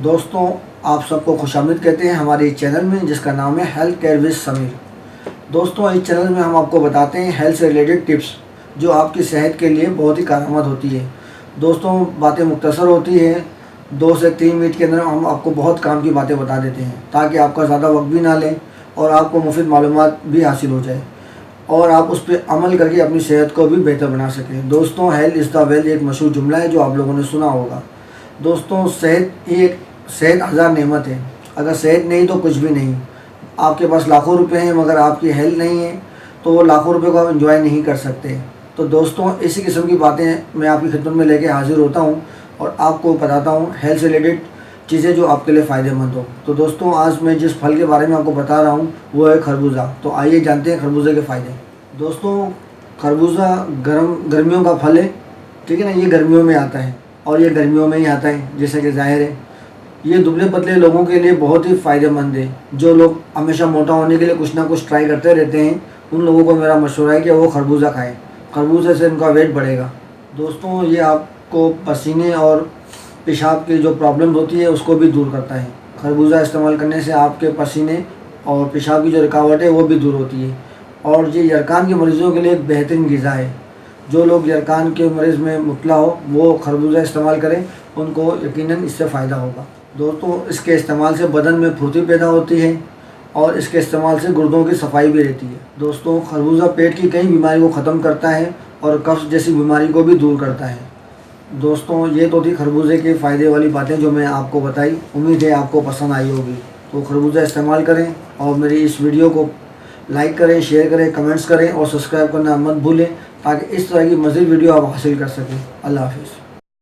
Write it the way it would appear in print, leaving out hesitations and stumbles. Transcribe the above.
دوستوں آپ سب کو خوش آمدید کہتے ہیں ہمارے چینل میں، جس کا نام ہے ہیلتھ کیئر وذ سمیر۔ دوستوں اس چینل میں ہم آپ کو بتاتے ہیں ہیلتھ سے ریلیٹڈ ٹپس جو آپ کی صحت کے لیے بہت ہی کارآمد ہوتی ہے۔ دوستوں باتیں مختصر ہوتی ہیں، 2 سے 3 منٹ کے اندر ہم آپ کو بہت کام کی باتیں بتا دیتے ہیں تاکہ آپ کا زیادہ وقت بھی نہ لیں اور آپ کو مفید معلومات بھی حاصل ہو جائے اور آپ اس پہ عمل کر کے اپنی صحت کو بھی بہتر بنا سکیں۔ دوستوں ہیلتھ از دا ویلتھ ایک مشہور جملہ ہے جو آپ لوگوں نے سنا ہوگا۔ دوستوں صحت ہزار نعمت ہے، اگر صحت نہیں تو کچھ بھی نہیں۔ آپ کے پاس لاکھوں روپے ہیں مگر آپ کی ہیلتھ نہیں ہے تو وہ لاکھوں روپے کو آپ انجوائے نہیں کر سکتے۔ تو دوستوں اسی قسم کی باتیں میں آپ کی خدمت میں لے کے حاضر ہوتا ہوں اور آپ کو بتاتا ہوں ہیلتھ سے ریلیٹڈ چیزیں جو آپ کے لیے فائدہ مند ہو۔ تو دوستوں آج میں جس پھل کے بارے میں آپ کو بتا رہا ہوں وہ ہے خربوزہ۔ تو آئیے جانتے ہیں خربوزے کے فائدے۔ دوستوں خربوزہ گرمیوں کا پھل ہے، ٹھیک ہے نا، یہ گرمیوں میں آتا ہے اور یہ گرمیوں میں ہی آتا ہے جیسے کہ ظاہر ہے۔ یہ دبلے پتلے لوگوں کے لیے بہت ہی فائدہ مند ہے، جو لوگ ہمیشہ موٹا ہونے کے لیے کچھ نہ کچھ ٹرائی کرتے رہتے ہیں، ان لوگوں کو میرا مشورہ ہے کہ وہ خربوزہ کھائیں، خربوزے سے ان کا ویٹ بڑھے گا۔ دوستوں یہ آپ کو پسینے اور پیشاب کی جو پرابلم ہوتی ہے اس کو بھی دور کرتا ہے۔ خربوزہ استعمال کرنے سے آپ کے پسینے اور پیشاب کی جو رکاوٹ ہے وہ بھی دور ہوتی ہے اور یہ یرقان کے مریضوں کے لیے ایک بہترین غذا ہے۔ جو لوگ یرقان کے مرض میں مبتلا ہو وہ خربوزہ استعمال کریں، ان کو یقیناً اس سے فائدہ ہوگا۔ دوستوں اس کے استعمال سے بدن میں پھرتی پیدا ہوتی ہے اور اس کے استعمال سے گردوں کی صفائی بھی رہتی ہے۔ دوستوں خربوزہ پیٹ کی کئی بیماری کو ختم کرتا ہے اور قبض جیسی بیماری کو بھی دور کرتا ہے۔ دوستوں یہ تو تھی خربوزے کے فائدے والی باتیں جو میں آپ کو بتائی، امید ہے آپ کو پسند آئی ہوگی۔ تو خربوزہ استعمال کریں اور میری اس ویڈیو کو لائک کریں، شیئر کریں، کمنٹس کریں اور سبسکرائب کرنا مت بھولیں تاکہ اس طرح کی مزید ویڈیو آپ حاصل کر سکیں۔ اللہ حافظ۔